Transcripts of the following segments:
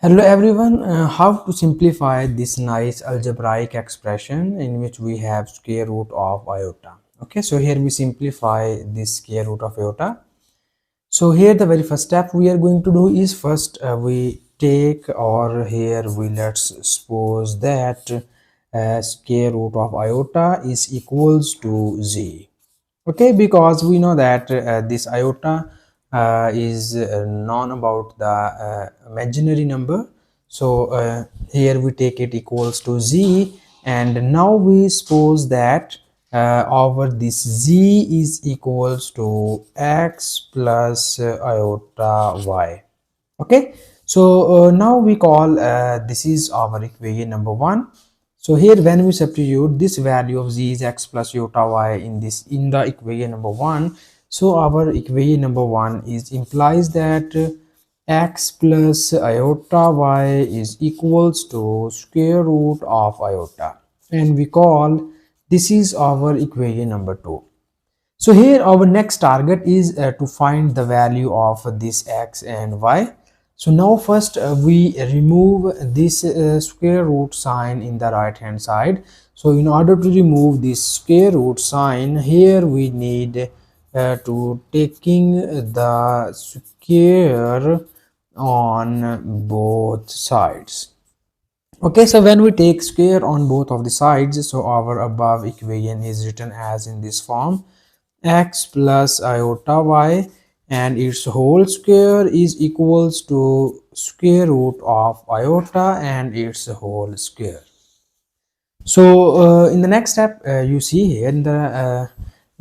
Hello everyone, how to simplify this nice algebraic expression in which we have square root of iota. Okay, so here we simplify this square root of iota. So here the very first step we are going to do is first we take, or here we let's suppose that square root of iota is equals to z. Okay, because we know that this iota is known about the imaginary number. So here we take it equals to z, and now we suppose that over this z is equals to x plus iota y. Okay, so now we call this is our equation number one. So here when we substitute this value of z is x plus iota y in the equation number one, so our equation number one is implies that x plus iota y is equals to square root of iota, and we call this is our equation number two. So here our next target is to find the value of this x and y. So now first we remove this square root sign in the right hand side. So in order to remove this square root sign, here we need to taking the square on both sides. Okay, so when we take square on both of the sides, so our above equation is written as in this form: x plus iota y and its whole square is equals to square root of iota and its whole square. So in the next step, you see here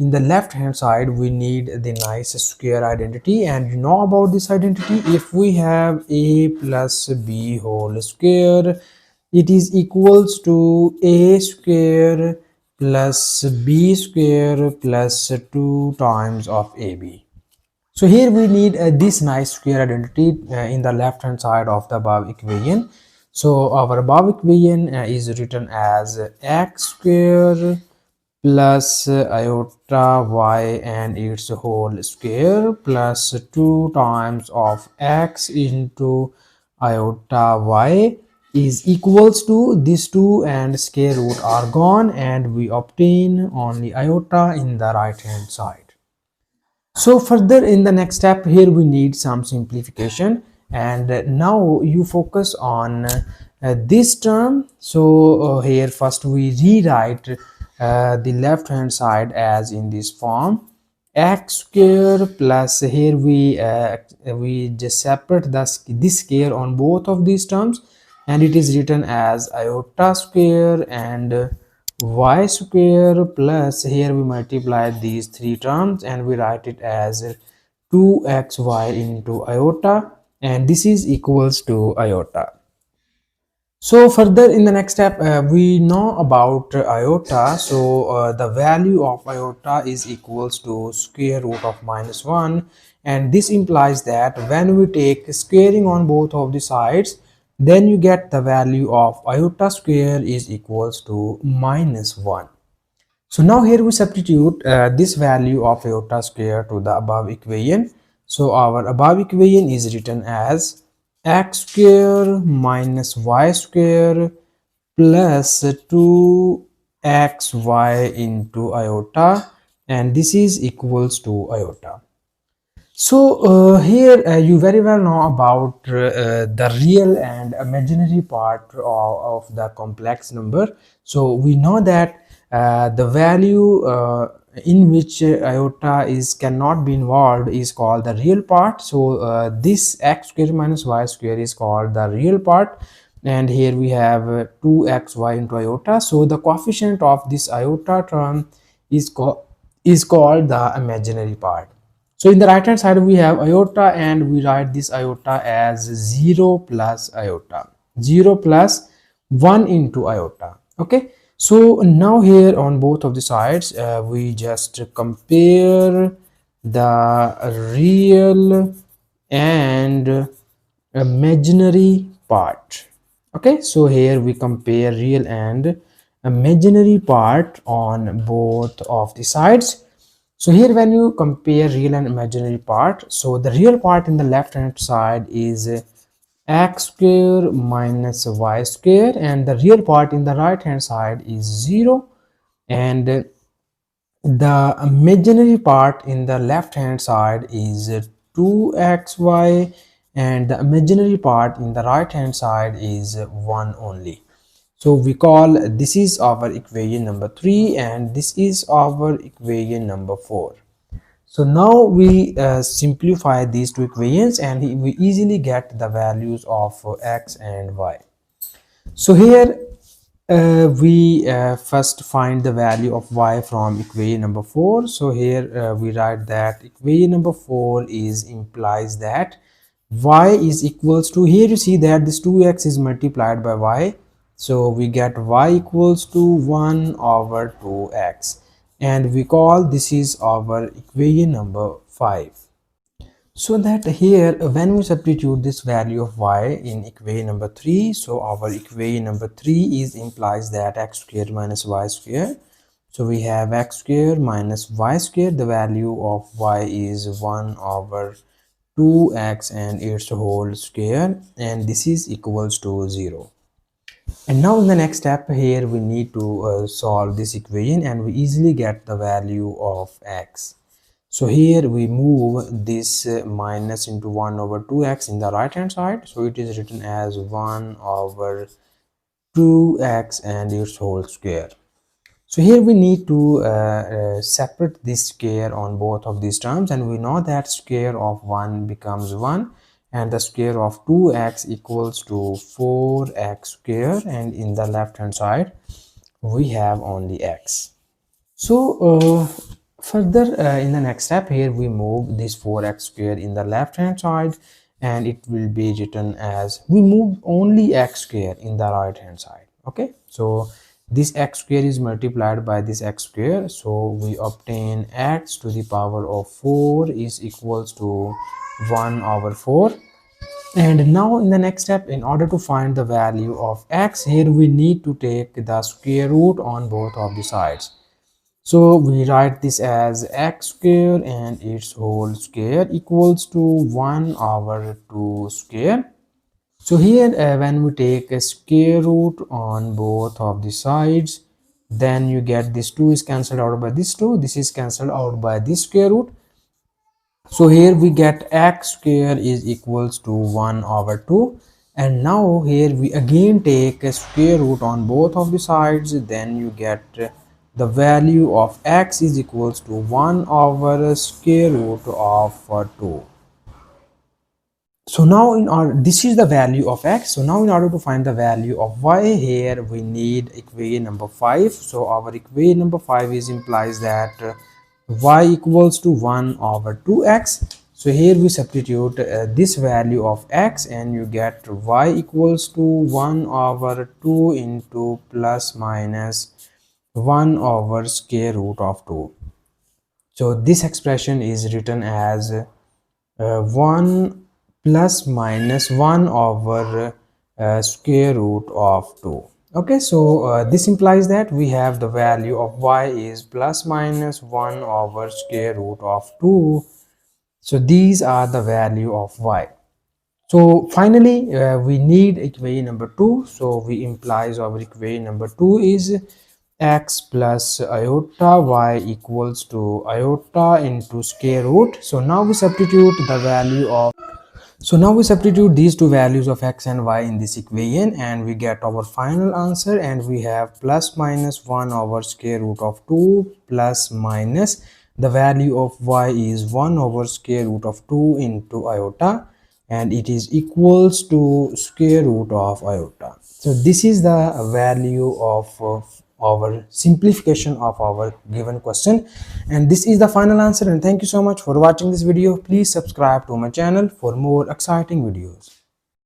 in the left hand side we need the nice square identity, and you know about this identity. If we have a plus b whole square, it is equals to a square plus b square plus 2 times of ab. So here we need this nice square identity in the left hand side of the above equation. So our above equation is written as x square plus iota y and its whole square plus 2 times of x into iota y is equals to these two, and square root are gone, and we obtain only iota in the right hand side. So further in the next step, here we need some simplification, and now you focus on this term. So here first we rewrite the left hand side as in this form: x square plus, here we just separate this square on both of these terms, and it is written as iota square and y square plus, here we multiply these three terms and we write it as 2xy into iota, and this is equals to iota. So further in the next step, we know about iota. So the value of iota is equals to square root of -1, and this implies that when we take squaring on both of the sides, then you get the value of iota square is equals to -1. So now here we substitute this value of iota square to the above equation. So our above equation is written as x square minus y square plus 2xy into iota, and this is equals to iota. So here you very well know about the real and imaginary part of the complex number. So we know that the value in which iota is cannot be involved is called the real part. So this x square minus y square is called the real part, and here we have 2xy into iota. So the coefficient of this iota term is called the imaginary part. So in the right hand side we have iota, and we write this iota as 0 plus iota, 0 plus 1 into iota. Okay, so now here on both of the sides we just compare the real and imaginary part. Okay, so here we compare real and imaginary part on both of the sides. So here when you compare real and imaginary part, so the real part in the left hand side is x square minus y square, and the real part in the right hand side is 0, and the imaginary part in the left hand side is 2xy, and the imaginary part in the right hand side is 1 only. So we call this is our equation number 3, and this is our equation number 4. So now we simplify these two equations, and we easily get the values of x and y. So here we first find the value of y from equation number 4. So here we write that equation number 4 is implies that y is equals to, here you see that this 2x is multiplied by y, so we get y equals to 1 over 2x, and we call this is our equation number 5. So that here when we substitute this value of y in equation number 3, so our equation number 3 is implies that x square minus y square. So we have x square minus y square, the value of y is 1 over 2x and its whole square, and this is equals to 0. And now in the next step here we need to solve this equation, and we easily get the value of x. So here we move this minus into 1 over 2x in the right hand side, so it is written as 1 over 2x and its whole square. So here we need to separate this square on both of these terms, and we know that square of 1 becomes 1, and the square of 2x equals to 4x square, and in the left hand side we have only x. So further in the next step here we move this 4x square in the left hand side, and it will be written as, we move only x square in the right hand side. Okay, so this x square is multiplied by this x square, so we obtain x to the power of 4 is equals to 1 over 4. And now in the next step, in order to find the value of x, here we need to take the square root on both of the sides. So we write this as x square and its whole square equals to 1 over 2 square. So here when we take a square root on both of the sides, then you get this 2 is cancelled out by this 2, this is cancelled out by this square root. So here we get x square is equals to 1 over 2, and now here we again take a square root on both of the sides, then you get the value of x is equals to 1 over square root of 2. So now in our, this is the value of x. So now in order to find the value of y, here we need equation number 5. So our equation number 5 is implies that y equals to 1 over 2x. So here we substitute this value of x, and you get y equals to 1 over 2 into plus minus 1 over square root of 2. So this expression is written as 1 plus minus 1 over square root of 2. Okay, so this implies that we have the value of y is plus minus 1 over square root of 2. So these are the value of y. So finally we need equation number 2. So we implies our equation number 2 is x plus iota y equals to iota into square root. So now we substitute the value of, so now we substitute these two values of x and y in this equation, and we get our final answer, and we have plus minus 1 over square root of 2 plus minus the value of y is 1 over square root of 2 into iota, and it is equals to square root of iota. So this is the value of our simplification of our given question, and this is the final answer. And thank you so much for watching this video. Please subscribe to my channel for more exciting videos.